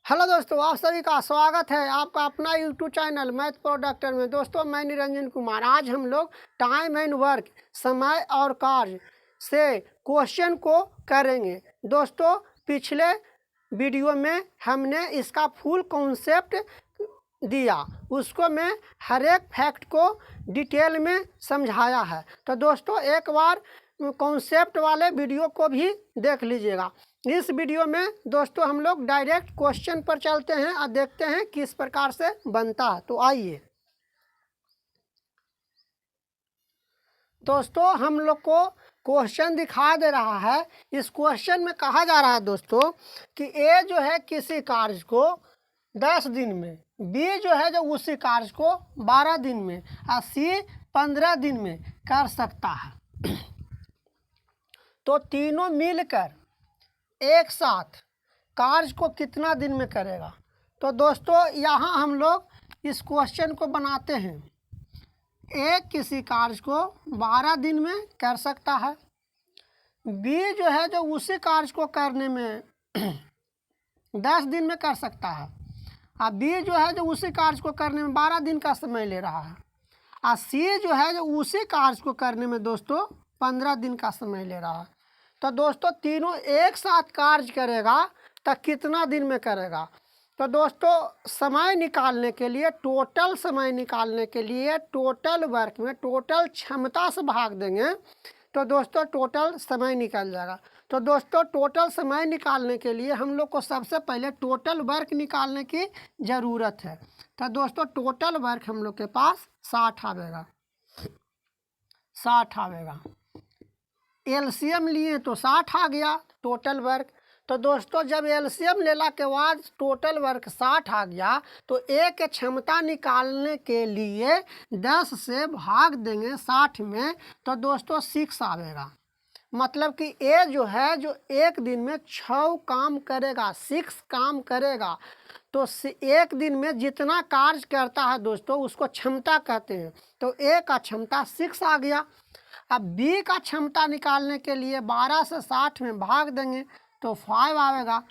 Hello दोस्तों, आप सभी का स्वागत है आपका अपना यूट्यूब चैनल मैथ प्रोडक्टर में। दोस्तों, मैं निरंजन कुमार। आज हम लोग टाइम एंड वर्क, समय और कार्य से क्वेश्चन को करेंगे। दोस्तों, पिछले वीडियो में हमने इसका फुल कॉन्सेप्ट दिया, उसको मैं हर एक फैक्ट को डिटेल में समझाया है। तो दोस्तों, एक बार कॉन्सेप्ट वाले वीडियो को भी देख लीजिएगा। इस वीडियो में दोस्तों हम लोग डायरेक्ट क्वेश्चन पर चलते हैं और देखते हैं किस प्रकार से बनता है। तो आइए दोस्तों, हम लोग को क्वेश्चन दिखा दे रहा है। इस क्वेश्चन में कहा जा रहा है दोस्तों कि ए जो है किसी कार्य को 10 दिन में, बी जो है जो उसी कार्य को 12 दिन में और सी 15 दिन में कर सकता है। तो तीनों मिलकर एक साथ कार्य को कितना दिन में करेगा। तो दोस्तों, यहाँ हम लोग इस क्वेश्चन को बनाते हैं। ए किसी कार्य को 12 दिन में कर सकता है, बी जो है जो उसी कार्य को करने में 10 दिन में कर सकता है, और बी जो है जो उसी कार्य को करने में 12 दिन का समय ले रहा है, और सी जो है जो उसी कार्य को करने में दोस्तों 15 दिन का समय ले रहा है। तो दोस्तों, तीनों एक साथ कार्य करेगा तो कितना दिन में करेगा। तो दोस्तों, समय निकालने के लिए, टोटल समय निकालने के लिए टोटल वर्क में टोटल क्षमता से भाग देंगे तो दोस्तों टोटल समय निकल जाएगा। तो दोस्तों, टोटल समय निकालने के लिए हम लोग को सबसे पहले टोटल वर्क निकालने की ज़रूरत है। तो दोस्तों, टोटल वर्क हम लोग के पास 60 आवेगा। एलसीएम लिए तो 60 आ गया टोटल वर्क। तो दोस्तों, जब एलसीएम लेला के बाद टोटल वर्क 60 आ गया तो ए के क्षमता निकालने के लिए 10 से भाग देंगे 60 में, तो दोस्तों 6 आवेगा। मतलब कि ए जो है जो एक दिन में 6 काम करेगा, 6 काम करेगा। तो एक दिन में जितना कार्य करता है दोस्तों उसको क्षमता कहते हैं। तो ए का क्षमता 6 आ गया। अब बी का क्षमता निकालने के लिए 12 से 60 में भाग देंगे तो 5 आएगा।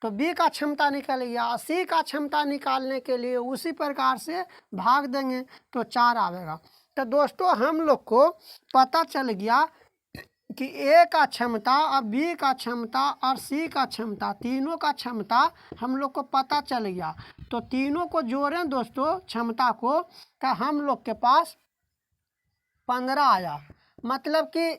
तो बी का क्षमता निकल गया। सी का क्षमता निकालने के लिए उसी प्रकार से भाग देंगे तो 4 आएगा। तो दोस्तों, हम लोग को पता चल गया कि ए का क्षमता और बी का क्षमता और सी का क्षमता, तीनों का क्षमता हम लोग को पता चल गया। तो तीनों को जोड़ें दोस्तों क्षमता को, तो हम लोग के पास 15 आया। मतलब कि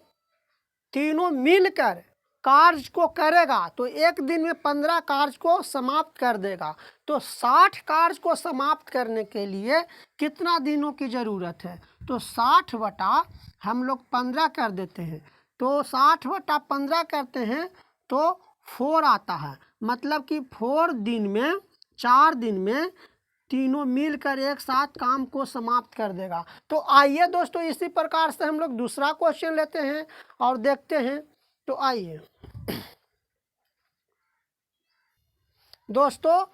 तीनों मिलकर कार्य को करेगा तो एक दिन में 15 कार्य को समाप्त कर देगा। तो 60 कार्य को समाप्त करने के लिए कितना दिनों की ज़रूरत है। तो 60 बटा हम लोग 15 कर देते हैं। तो 60 बटा 15 करते हैं तो 4 आता है। मतलब कि 4 दिन में, 4 दिन में तीनों मिलकर एक साथ काम को समाप्त कर देगा। तो आइए दोस्तों, इसी प्रकार से हम लोग दूसरा क्वेश्चन लेते हैं और देखते हैं। तो आइए दोस्तों,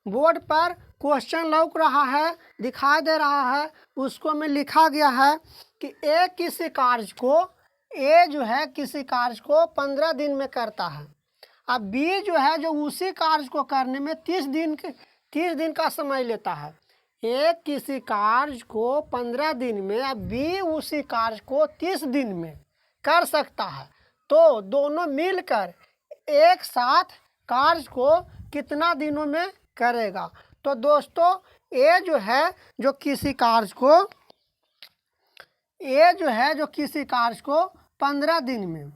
बोर्ड पर क्वेश्चन लौक रहा है, दिखाई दे रहा है। उसको में लिखा गया है कि ए किसी कार्य को, ए जो है किसी कार्य को 15 दिन में करता है। अब बी जो है जो उसी कार्य को करने में 30 दिन का समय लेता है। ए किसी कार्य को 15 दिन में, अब बी उसी कार्य को 30 दिन में कर सकता है। तो दोनों मिलकर एक साथ कार्य को कितना दिनों में करेगा। तो दोस्तों, ए जो है जो किसी कार्य को 15 दिन में,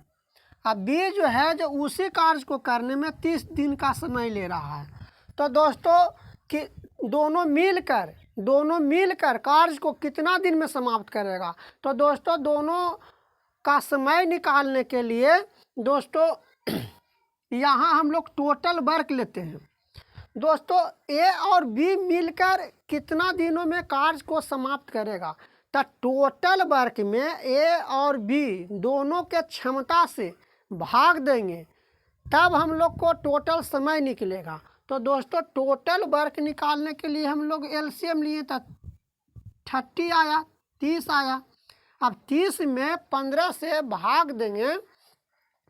अब बी जो है जो उसी कार्य को करने में 30 दिन का समय ले रहा है। तो दोस्तों, कि दोनों मिलकर कार्य को कितना दिन में समाप्त करेगा। तो दोस्तों, दोनों का समय निकालने के लिए दोस्तों यहाँ हम लोग टोटल वर्क लेते हैं। दोस्तों, ए और बी मिलकर कितना दिनों में कार्य को समाप्त करेगा। तो टोटल वर्क में ए और बी दोनों के क्षमता से भाग देंगे तब हम लोग को टोटल समय निकलेगा। तो दोस्तों, टोटल वर्क निकालने के लिए हम लोग एलसीएम लिए तो 30 आया, 30 आया। अब 30 में 15 से भाग देंगे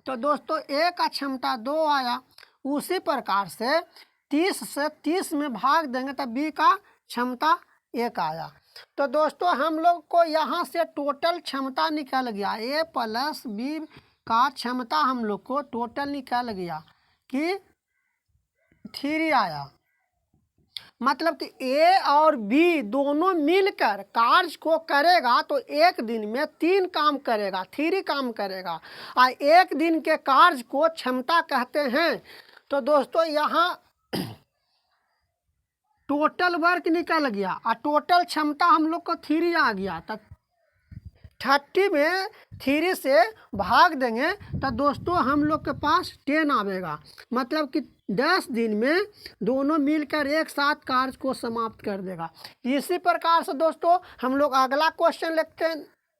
तो दोस्तों ए का क्षमता 2 आया। उसी प्रकार से 30 से 30 में भाग देंगे तो बी का क्षमता 1 आया। तो दोस्तों हम लोग को यहाँ से टोटल क्षमता निकल गया, ए प्लस बी का क्षमता हम लोग को टोटल निकल गया कि 3 आया। मतलब कि ए और बी दोनों मिलकर कार्य को करेगा तो एक दिन में 3 काम करेगा, 3 काम करेगा, और एक दिन के कार्य को क्षमता कहते हैं। तो दोस्तों यहाँ टोटल वर्क निकल गया और टोटल क्षमता हम लोग को 3 आ गया। तो 30 में 3 से भाग देंगे तो दोस्तों हम लोग के पास 10 आवेगा। मतलब कि 10 दिन में दोनों मिलकर एक साथ कार्य को समाप्त कर देगा। इसी प्रकार से दोस्तों हम लोग अगला क्वेश्चन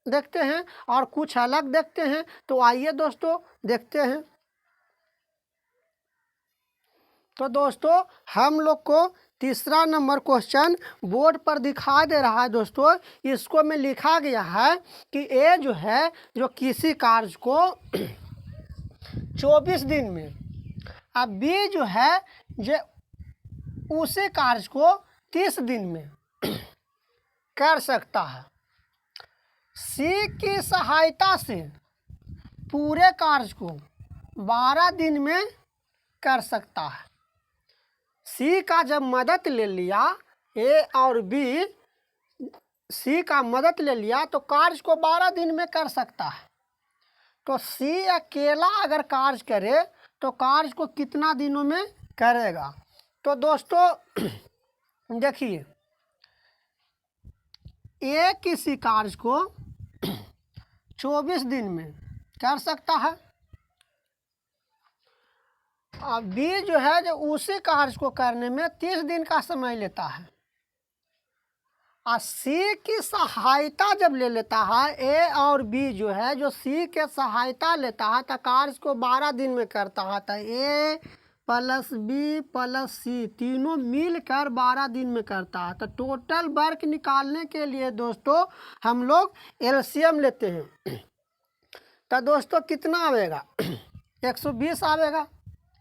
देखते हैं और कुछ अलग देखते हैं। तो आइए दोस्तों देखते हैं। तो दोस्तों हम लोग को तीसरा नंबर क्वेश्चन बोर्ड पर दिखाई दे रहा है। दोस्तों इसको में लिखा गया है कि ए जो है जो किसी कार्य को 24 दिन में, अब बी जो है जो उसी कार्य को 30 दिन में कर सकता है। सी की सहायता से पूरे कार्य को 12 दिन में कर सकता है। सी का जब मदद ले लिया, ए और बी सी का मदद ले लिया तो कार्य को 12 दिन में कर सकता है। तो सी अकेला अगर कार्य करे तो कार्य को कितना दिनों में करेगा? तो दोस्तों देखिए, ए किसी कार्य को 24 दिन में कर सकता है और बी जो है जो उसी कार्य को करने में 30 दिन का समय लेता है। और सी की सहायता जब ले लेता है, ए और बी जो है जो सी के सहायता लेता है तो कार्य को 12 दिन में करता है। तो ए प्लस बी प्लस सी तीनों मिलकर 12 दिन में करता है। तो टोटल वर्क निकालने के लिए दोस्तों हम लोग एलसीएम लेते हैं। तो दोस्तों कितना आवेगा? 120 आवेगा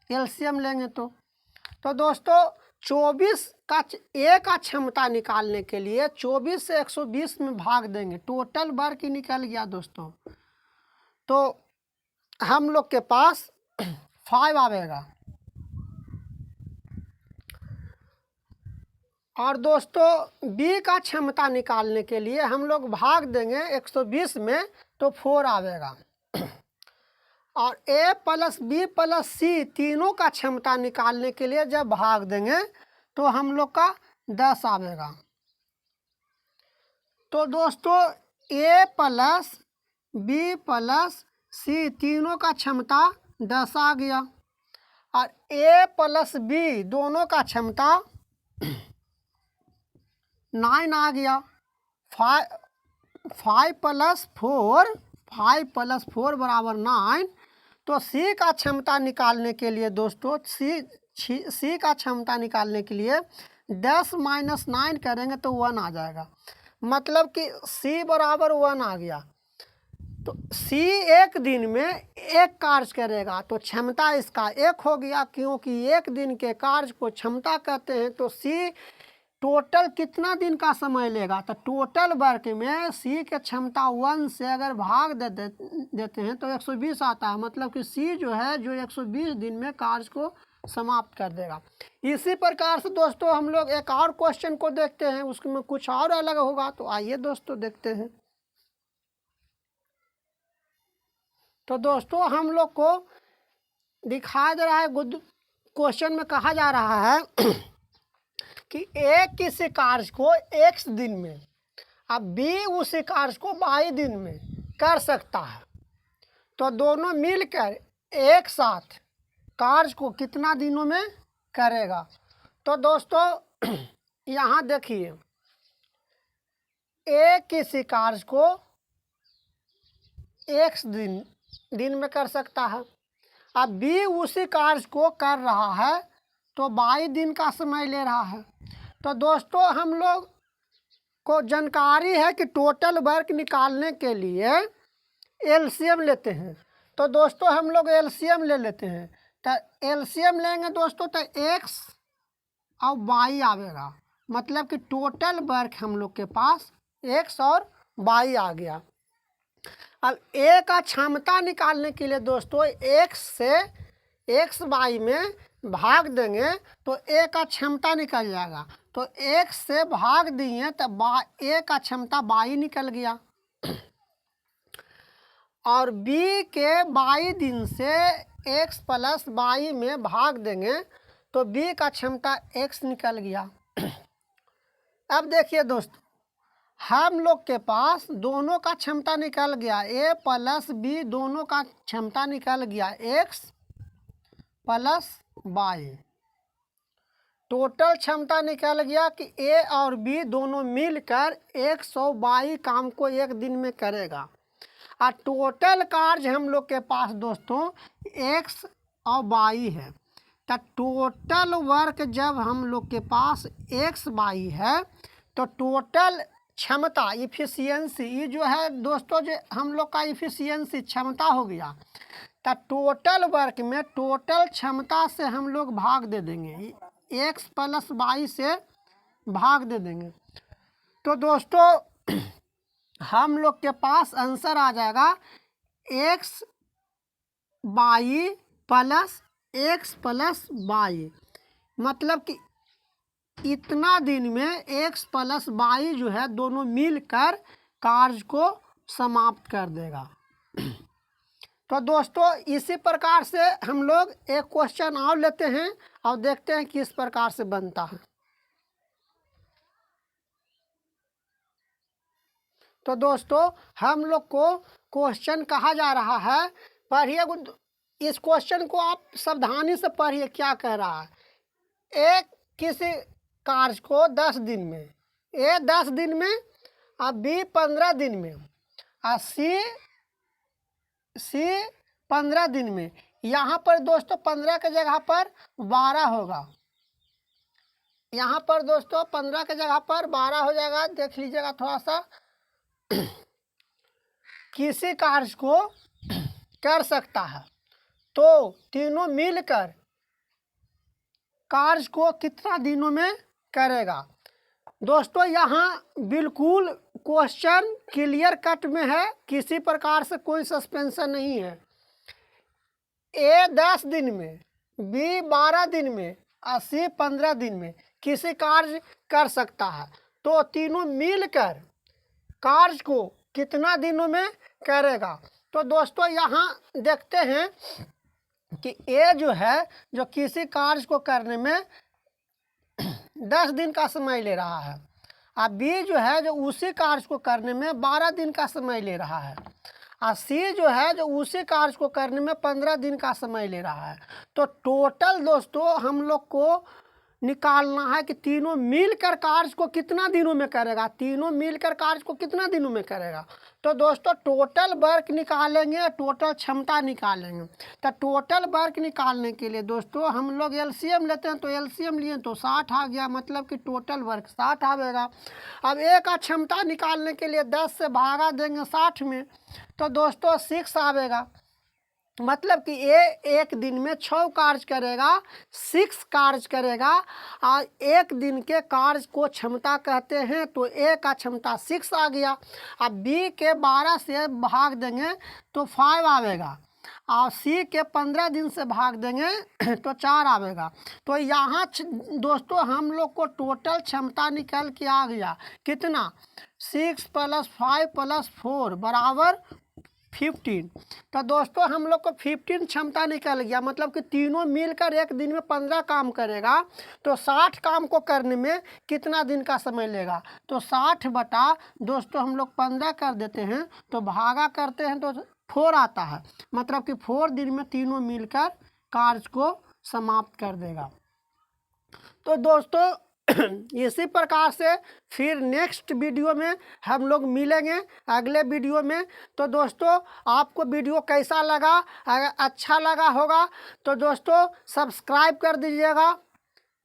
एलसीएम लेंगे तो दोस्तों 24 का ए का क्षमता निकालने के लिए 24 से 120 में भाग देंगे, टोटल वर्क ही निकल गया दोस्तों। तो हम लोग के पास 5 आवेगा। और दोस्तों बी का क्षमता निकालने के लिए हम लोग भाग देंगे 120 में तो 4 आवेगा। और ए प्लस बी प्लस सी तीनों का क्षमता निकालने के लिए जब भाग देंगे तो हम लोग का 10 आवेगा। तो दोस्तों ए प्लस बी प्लस सी तीनों का क्षमता 10 आ गया और ए प्लस बी दोनों का क्षमता 9 आ गया। 5 प्लस 4 बराबर 9। तो सी का क्षमता निकालने के लिए दोस्तों सी का क्षमता निकालने के लिए 10 माइनस 9 करेंगे तो 1 आ जाएगा। मतलब कि सी बराबर 1 आ गया। तो सी एक दिन में एक कार्य करेगा तो क्षमता इसका 1 हो गया, क्योंकि एक दिन के कार्य को क्षमता कहते हैं। तो सी टोटल कितना दिन का समय लेगा? तो टोटल वर्क में सी के क्षमता 1 से अगर भाग देते हैं तो 120 आता है। मतलब कि सी जो है जो 120 दिन में कार्य को समाप्त कर देगा। इसी प्रकार से दोस्तों हम लोग एक और क्वेश्चन को देखते हैं, उसमें कुछ और अलग होगा। तो आइए दोस्तों देखते हैं। तो दोस्तों हम लोग को दिखाई दे रहा है, क्वेश्चन में कहा जा रहा है कि ए किसी कार्य को x दिन में अब बी उसी कार्य को 22 दिन में कर सकता है। तो दोनों मिलकर एक साथ कार्य को कितना दिनों में करेगा? तो दोस्तों यहाँ देखिए, ए किसी कार्य को x दिन में कर सकता है, अब बी उसी कार्य को कर रहा है तो 22 दिन का समय ले रहा है। तो दोस्तों हम लोग को जानकारी है कि टोटल वर्क निकालने के लिए एलसीएम लेते हैं। तो दोस्तों हम लोग एलसीएम ले लेते हैं। तो एलसीएम लेंगे दोस्तों तो x और y आवेगा, मतलब कि टोटल वर्क हम लोग के पास x और y आ गया। अब a का क्षमता निकालने के लिए दोस्तों x से x y में भाग देंगे तो a का क्षमता निकल जाएगा। तो x से भाग दिए तो a का क्षमता y निकल गया, और b के y दिन से x प्लस y में भाग देंगे तो b का क्षमता x निकल गया। अब देखिए दोस्तों, हम लोग के पास दोनों का क्षमता निकल गया, a प्लस b दोनों का क्षमता निकल गया, x प्लस y। टोटल क्षमता निकल गया कि a और b दोनों मिलकर 100 y काम को एक दिन में करेगा। और टोटल कार्य हम लोग के पास दोस्तों x और y है। तो टोटल वर्क जब हम लोग के पास x y है तो टोटल क्षमता इफिशियंसी, ये जो है दोस्तों जो हम लोग का इफिशियंसी क्षमता हो गया। तो टोटल वर्क में टोटल क्षमता से हम लोग भाग दे देंगे, x प्लस y से भाग दे देंगे। तो दोस्तों हम लोग के पास आंसर आ जाएगा x y प्लस y, मतलब कि इतना दिन में x प्लस y जो है दोनों मिलकर कार्य को समाप्त कर देगा। तो दोस्तों इसी प्रकार से हम लोग एक क्वेश्चन और लेते हैं और देखते हैं किस प्रकार से बनता है। तो दोस्तों हम लोग को क्वेश्चन कहा जा रहा है, पढ़िए इस क्वेश्चन को, आप सावधानी से पढ़िए क्या कह रहा है। एक किसी कार्य को 10 दिन में, ए 10 दिन में और बी 15 दिन में और सी 15 दिन में। यहाँ पर दोस्तों 15 के जगह पर 12 होगा, यहाँ पर दोस्तों 15 के जगह पर 12 हो जाएगा। देख लीजिएगा थोड़ा सा। किसी कार्य को कर सकता है तो तीनों मिलकर कार्य को कितना दिनों में करेगा। दोस्तों यहाँ बिल्कुल क्वेश्चन क्लियर कट में है, किसी प्रकार से कोई सस्पेंशन नहीं है। ए 10 दिन में, बी 12 दिन में और सी 15 दिन में किसी कार्य कर सकता है तो तीनों मिलकर कार्य को कितना दिनों में करेगा। तो दोस्तों यहाँ देखते हैं कि ए जो है जो किसी कार्य को करने में 10 दिन का समय ले रहा है, और बी जो है जो उसी कार्य को करने में 12 दिन का समय ले रहा है, और सी जो है जो उसी कार्य को करने में 15 दिन का समय ले रहा है। तो टोटल दोस्तों हम लोग को निकालना है कि तीनों मिलकर कार्य को कितना दिनों में करेगा, तीनों मिलकर कार्य को कितना दिनों में करेगा। तो दोस्तों टोटल वर्क निकालेंगे, टोटल क्षमता निकालेंगे। तो टोटल वर्क निकालने के लिए दोस्तों हम लोग एलसीएम लेते हैं, तो एलसीएम लिए तो 60 आ गया, मतलब कि टोटल वर्क 60 आवेगा। अब ए का क्षमता निकालने के लिए 10 से भागा देंगे 60 में, तो दोस्तों 6 आवेगा, मतलब कि ए एक दिन में 6 कार्य करेगा, 6 कार्य करेगा। और एक दिन के कार्य को क्षमता कहते हैं, तो ए का क्षमता 6 आ गया। अब बी के 12 से भाग देंगे तो 5 आवेगा, और सी के 15 दिन से भाग देंगे तो 4 आवेगा। तो यहाँ दोस्तों हम लोग को टोटल क्षमता निकल के आ गया कितना, 6 + 5 + 4 बराबर 15। तो दोस्तों हम लोग को 15 क्षमता निकल गया, मतलब कि तीनों मिलकर एक दिन में 15 काम करेगा। तो 60 काम को करने में कितना दिन का समय लेगा, तो 60 बटा दोस्तों हम लोग 15 कर देते हैं, तो भागा करते हैं तो 4 आता है, मतलब कि 4 दिन में तीनों मिलकर कार्य को समाप्त कर देगा। तो दोस्तों इसी प्रकार से फिर नेक्स्ट वीडियो में हम लोग मिलेंगे अगले वीडियो में। तो दोस्तों आपको वीडियो कैसा लगा, अगर अच्छा लगा होगा तो दोस्तों सब्सक्राइब कर दीजिएगा,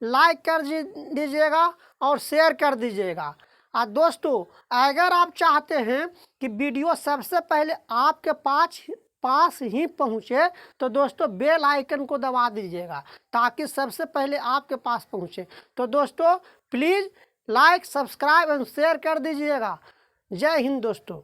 लाइक कर दीजिएगा और शेयर कर दीजिएगा। और दोस्तों अगर आप चाहते हैं कि वीडियो सबसे पहले आपके पास ही पहुँचे तो दोस्तों बेल आइकन को दबा दीजिएगा ताकि सबसे पहले आपके पास पहुँचे। तो दोस्तों please like, subscribe and share कर दीजिएगा। जय हिंद दोस्तों।